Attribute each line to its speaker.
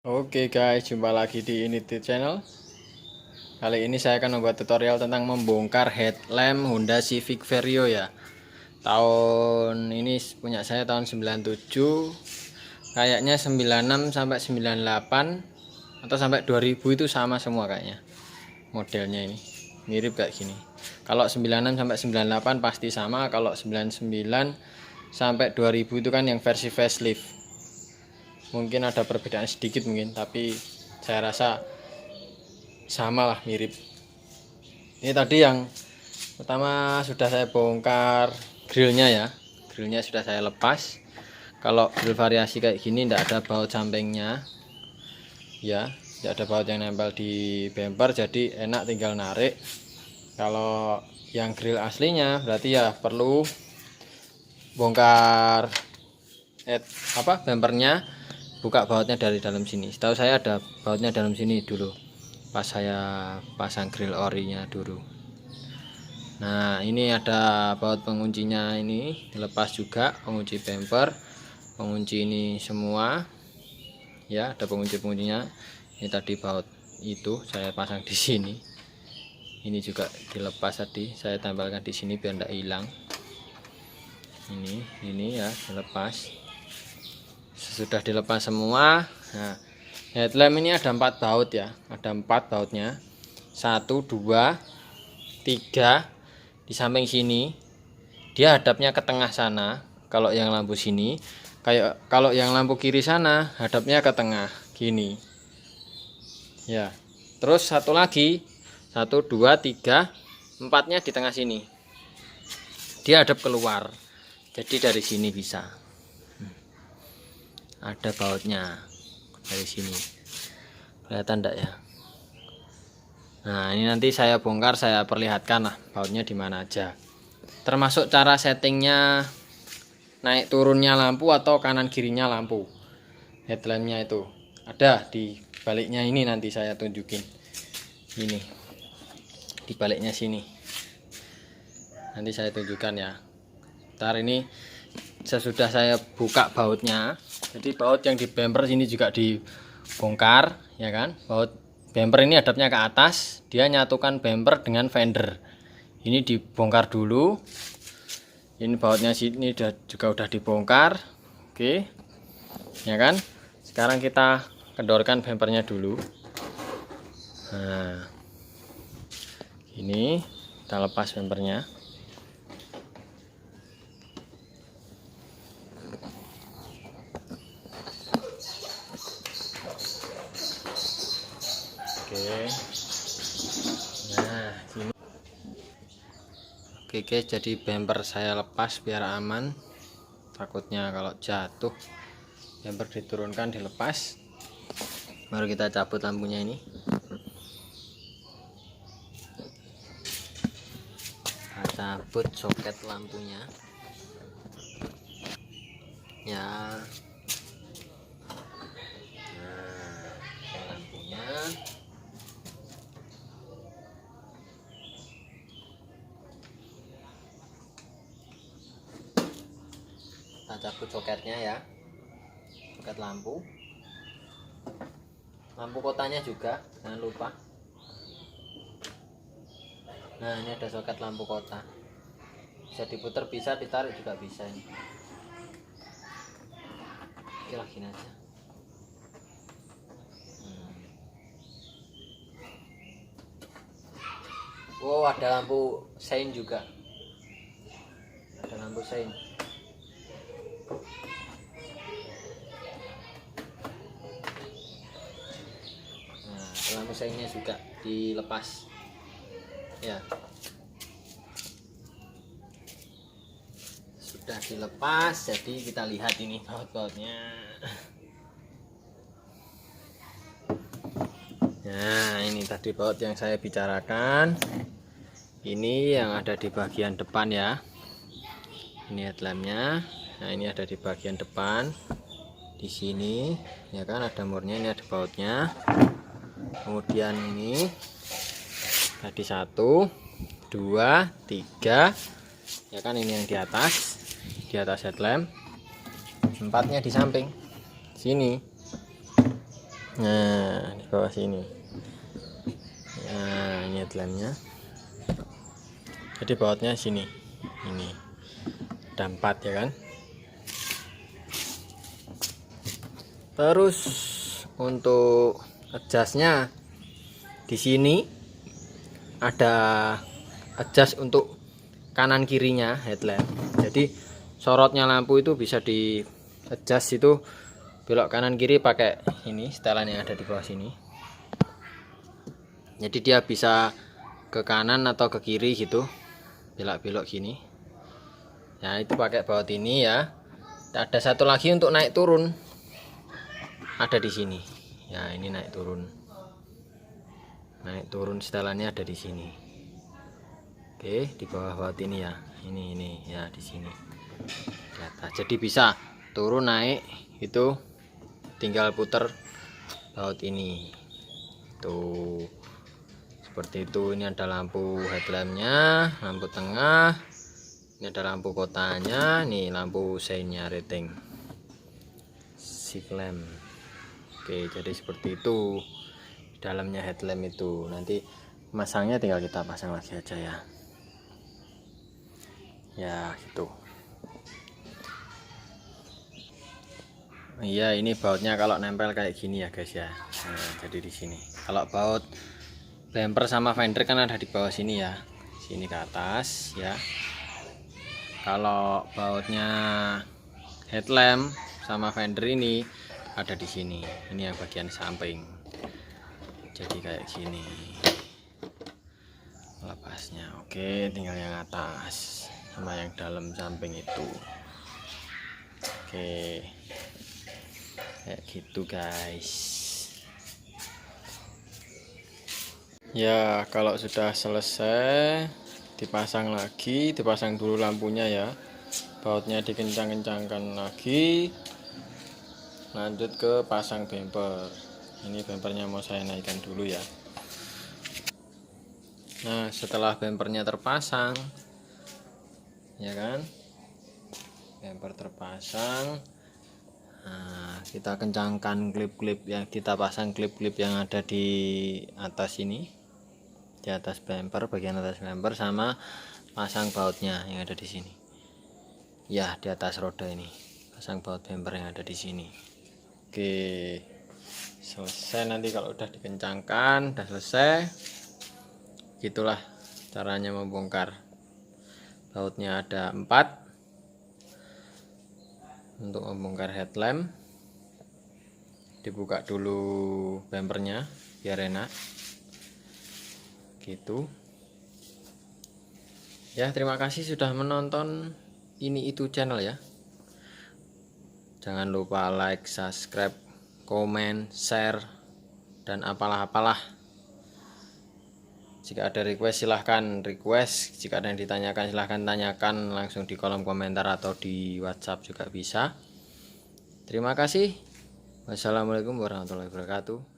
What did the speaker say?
Speaker 1: Oke guys, jumpa lagi di Unity Channel. Kali ini saya akan membuat tutorial tentang membongkar headlamp Honda Civic Vario ya. Tahun ini punya saya tahun 97. Kayaknya 96 sampai 98 atau sampai 2000 itu sama semua kayaknya. Modelnya ini mirip kayak gini. Kalau 96 sampai 98 pasti sama, kalau 99 sampai 2000 itu kan yang versi facelift. Mungkin ada perbedaan sedikit mungkin, tapi saya rasa sama lah, mirip. Ini tadi yang pertama sudah saya bongkar grillnya ya. Grillnya sudah saya lepas. Kalau grill variasi kayak gini tidak ada baut sampingnya ya, tidak ada baut yang nempel di bumper, jadi enak tinggal narik. Kalau yang grill aslinya berarti ya perlu bongkar bumpernya, buka bautnya dari dalam sini. Setahu saya ada bautnya dalam sini dulu pas saya pasang grill orinya dulu. Nah, ini ada baut penguncinya, ini dilepas juga, pengunci bumper, pengunci ini semua ya, ada pengunci-penguncinya. Ini tadi baut itu saya pasang di sini. Ini juga dilepas tadi, saya tempelkan di sini biar tidak hilang. Ini ya dilepas. Sudah dilepas semua. Nah, headlamp ini ada 4 baut ya, ada 4 bautnya, 1 2 3 di samping sini. Dia hadapnya ke tengah sana kalau yang lampu sini, kalau yang lampu kiri sana hadapnya ke tengah gini ya. Terus satu lagi, 1 2 3 4-nya di tengah sini, dia hadap keluar, jadi dari sini bisa ada bautnya dari sini, kelihatan enggak ya? Nah, ini nanti saya bongkar, saya perlihatkan lah bautnya di mana aja, termasuk cara settingnya, naik turunnya lampu atau kanan kirinya lampu headlampnya itu ada di baliknya. Ini nanti saya tunjukin, ini di baliknya sini nanti saya tunjukkan ya. Ntar ini sesudah saya buka bautnya, jadi baut yang di bumper sini juga dibongkar ya kan. Baut bumper ini hadapnya ke atas, dia nyatukan bumper dengan fender, ini dibongkar dulu. Ini bautnya sini juga udah dibongkar. Oke ya kan. Sekarang kita kendorkan bumpernya dulu. Nah, ini kita lepas bumpernya. Oke. Nah, ini. Oke guys, jadi bumper saya lepas biar aman. Takutnya kalau jatuh, bumper diturunkan, dilepas. Baru kita cabut lampunya ini. Kita cabut soket lampunya. Ya. Nah, lampunya. Kita cabut soketnya ya, soket lampu kotanya juga jangan lupa. Nah, ini ada soket lampu kota, bisa diputar, bisa ditarik juga bisa ini. Oke lah, gini aja. Oh, ada lampu sein juga, ada lampu sein. Lampu seinnya juga dilepas ya, sudah dilepas. Jadi kita lihat ini baut-bautnya. Nah, ini tadi baut yang saya bicarakan, ini yang ada di bagian depan ya. Ini headlampnya. Nah, ini ada di bagian depan di sini ya kan, ada murnya, ini ada bautnya. Kemudian ini tadi 1 2 3 ya kan, ini yang di atas headlamp, 4-nya di samping sini. Nah, di bawah sini. Nah, ini headlampnya. Jadi bautnya sini. Ini ada 4 ya kan. Terus untuk adjustnya di sini ada adjust untuk kanan kirinya headlamp. Jadi sorotnya lampu itu bisa di adjust itu belok kanan kiri pakai ini setelan yang ada di bawah sini. Jadi dia bisa ke kanan atau ke kiri gitu, belok-belok gini. Nah itu pakai baut ini ya. Ada satu lagi untuk naik turun, ada di sini. Ya ini naik turun setelannya ada di sini. Oke, di bawah baut ini ya. Ini ya di sini. Di atas. Jadi bisa turun naik itu tinggal puter baut ini. Tuh. Seperti itu. Ini ada lampu headlampnya, lampu tengah. Ini ada lampu kotanya, nih lampu seinnya rating shift lamp. Oke, jadi seperti itu dalamnya headlamp itu. Nanti masangnya tinggal kita pasang lagi aja ya. Ya gitu. Iya, ini bautnya kalau nempel kayak gini ya guys ya. Nah, jadi di sini. Kalau baut bumper sama fender kan ada di bawah sini ya. Sini ke atas ya. Kalau bautnya headlamp sama fender ini ada di sini. Ini yang bagian samping. Jadi kayak gini. Lepasnya. Oke, tinggal yang atas sama yang dalam samping itu. Oke. Kayak gitu, guys. Ya, kalau sudah selesai dipasang lagi, dipasang dulu lampunya ya, bautnya dikencang-kencangkan lagi, lanjut ke pasang bumper. Ini bumpernya mau saya naikkan dulu ya. Nah setelah bumpernya terpasang ya kan, bumper terpasang, nah, kita kencangkan klip-klip yang kita pasang, klip-klip yang ada di atas ini, di atas bumper, bagian atas bumper, sama pasang bautnya yang ada di sini ya, di atas roda ini pasang baut bumper yang ada di sini. Oke, selesai. Nanti kalau udah dikencangkan, udah selesai, gitulah caranya membongkar. Bautnya ada 4 untuk membongkar headlamp. Dibuka dulu bumpernya biar enak gitu ya. Terima kasih sudah menonton ini itu channel ya. Jangan lupa like, subscribe, komen, share, dan apalah-apalah. Jika ada request silahkan request, jika ada yang ditanyakan silahkan tanyakan langsung di kolom komentar atau di WhatsApp juga bisa. Terima kasih. Wassalamualaikum warahmatullahi wabarakatuh.